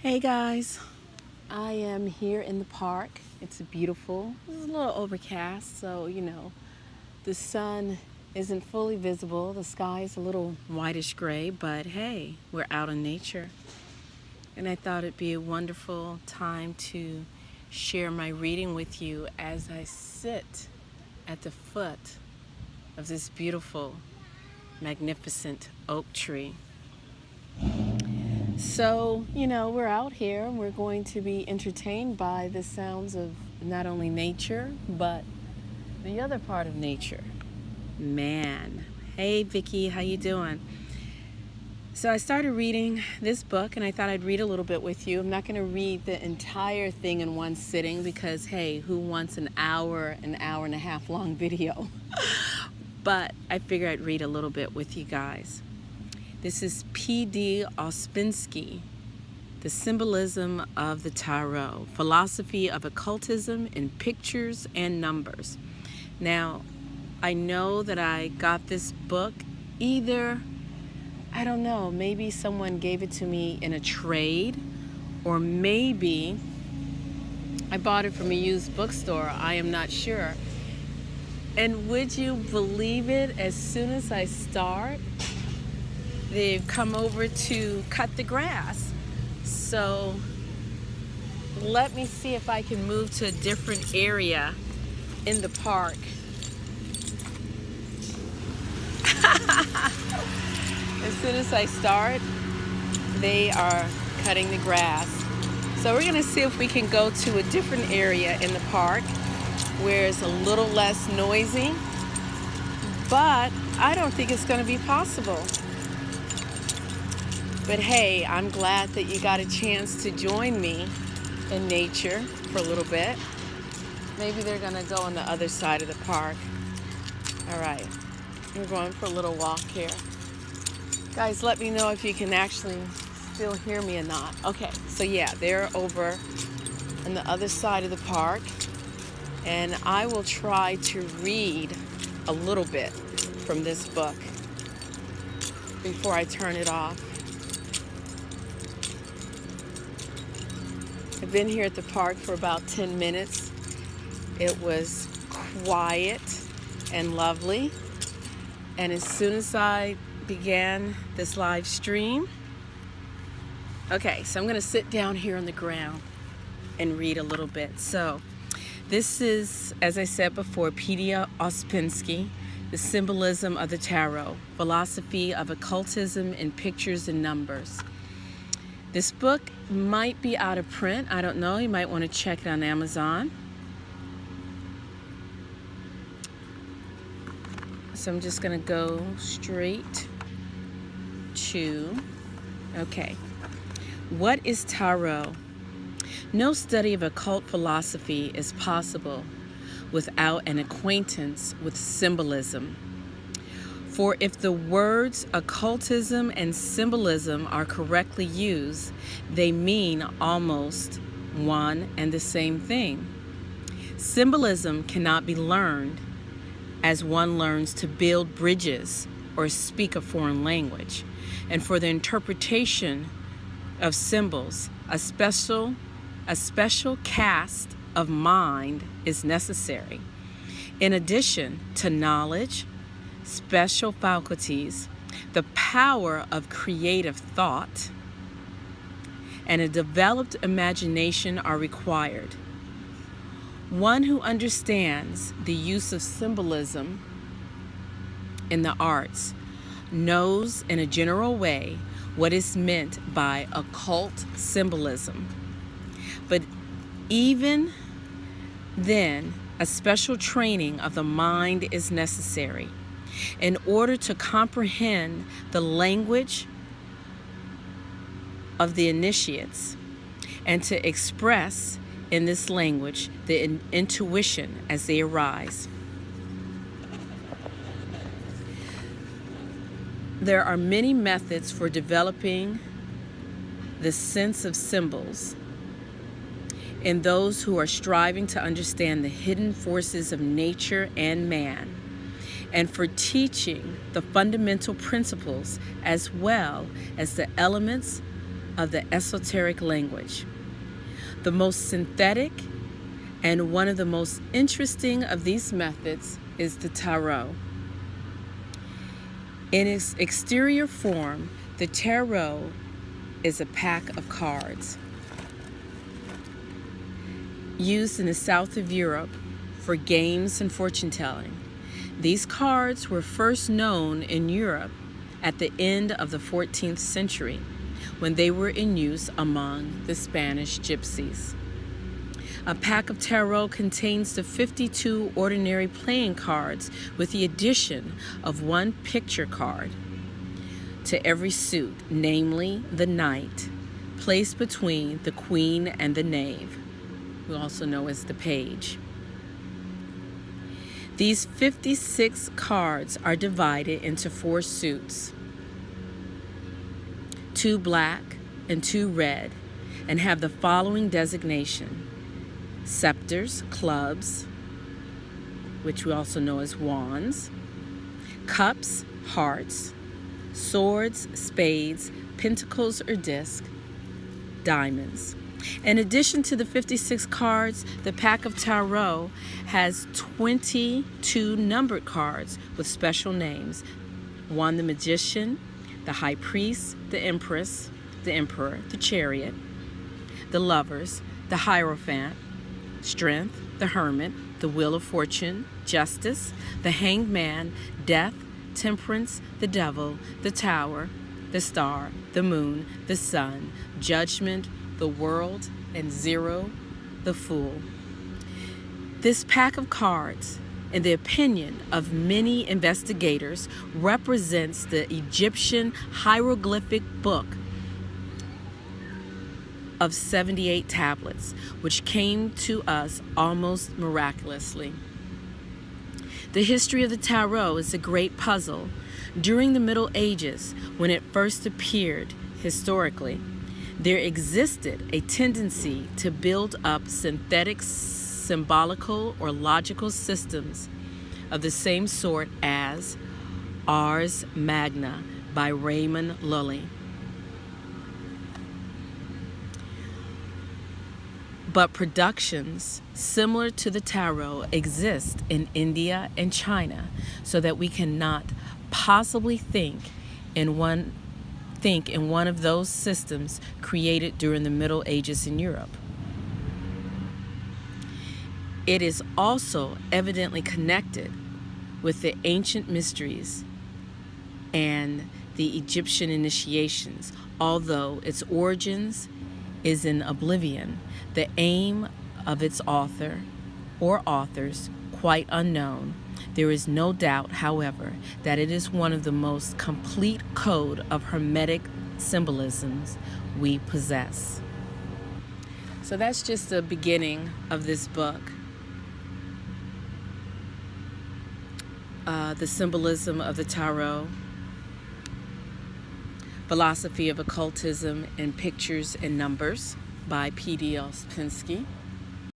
Hey guys, I am here in the park. It's beautiful. It's a little overcast, so the sun isn't fully visible. The sky is a little whitish gray, but hey, we're out in nature. And I thought it'd be a wonderful time to share my reading with you as I sit at the foot of this beautiful, magnificent oak tree. So, we're out here and we're going to be entertained by the sounds of not only nature, but the other part of nature, man. Hey, Vicky, how you doing? So I started reading this book and I thought I'd read a little bit with you. I'm not going to read the entire thing in one sitting because, hey, who wants an hour and a half long video? But I figured I'd read a little bit with you guys. This is B.MSc, The Symbolism of the Tarot, Philosophy of Occultism in Pictures and Numbers. Now, I know that I got this book either, I don't know, maybe someone gave it to me in a trade, or maybe I bought it from a used bookstore. I am not sure. And would you believe it, as soon as I start, they've come over to cut the grass. So let me see if I can move to a different area in the park. As soon as I start, they are cutting the grass. So we're gonna see if we can go to a different area in the park where it's a little less noisy, but I don't think it's gonna be possible. But hey, I'm glad that you got a chance to join me in nature for a little bit. Maybe they're gonna go on the other side of the park. All right, we're going for a little walk here. Guys, let me know if you can actually still hear me or not. Okay, so yeah, they're over on the other side of the park. And I will try to read a little bit from this book before I turn it off. I've been here at the park for about 10 minutes. It was quiet and lovely. And as soon as I began this live stream, okay, so I'm gonna sit down here on the ground and read a little bit. So this is, as I said before, B.MSc, The Symbolism of the Tarot, Philosophy of Occultism in Pictures and Numbers. This book might be out of print. I don't know. You might want to check it on Amazon. So I'm just going to go straight to, okay. What is tarot? No study of occult philosophy is possible without an acquaintance with symbolism. For if the words occultism and symbolism are correctly used, they mean almost one and the same thing. Symbolism cannot be learned as one learns to build bridges or speak a foreign language. And for the interpretation of symbols, a special cast of mind is necessary. In addition to knowledge, special faculties, the power of creative thought, and a developed imagination are required. One who understands the use of symbolism in the arts knows in a general way what is meant by occult symbolism. But even then, a special training of the mind is necessary in order to comprehend the language of the initiates and to express in this language the intuition as they arise. There are many methods for developing the sense of symbols in those who are striving to understand the hidden forces of nature and man, and for teaching the fundamental principles as well as the elements of the esoteric language. The most synthetic and one of the most interesting of these methods is the tarot. In its exterior form, the tarot is a pack of cards used in the south of Europe for games and fortune telling. These cards were first known in Europe at the end of the 14th century when they were in use among the Spanish gypsies. A pack of tarot contains the 52 ordinary playing cards with the addition of one picture card to every suit, namely the Knight, placed between the Queen and the Knave, we also know as the Page. These 56 cards are divided into 4 suits, 2 black and 2 red, and have the following designation: scepters, clubs, which we also know as wands, cups, hearts, swords, spades, pentacles or discs, diamonds. In addition to the 56 cards, the pack of tarot has 22 numbered cards with special names. 1, the Magician, the High Priest, the Empress, the Emperor, the Chariot, the Lovers, the Hierophant, Strength, the Hermit, the Wheel of Fortune, Justice, the Hanged Man, Death, Temperance, the Devil, the Tower, the Star, the Moon, the Sun, Judgment, the World, and 0, the Fool. This pack of cards, in the opinion of many investigators, represents the Egyptian hieroglyphic book of 78 tablets, which came to us almost miraculously. The history of the tarot is a great puzzle. During the Middle Ages, when it first appeared historically, there existed a tendency to build up synthetic, symbolical, or logical systems of the same sort as Ars Magna by Raymond Lully. But productions similar to the tarot exist in India and China, so that we cannot possibly think in one of those systems created during the Middle Ages in Europe. It is also evidently connected with the ancient mysteries and the Egyptian initiations, although its origins is in oblivion, the aim of its author or authors quite unknown. There is no doubt, however, that it is one of the most complete code of Hermetic symbolisms we possess. So that's just the beginning of this book. The Symbolism of the Tarot, Philosophy of Occultism in Pictures and Numbers by B.MSc.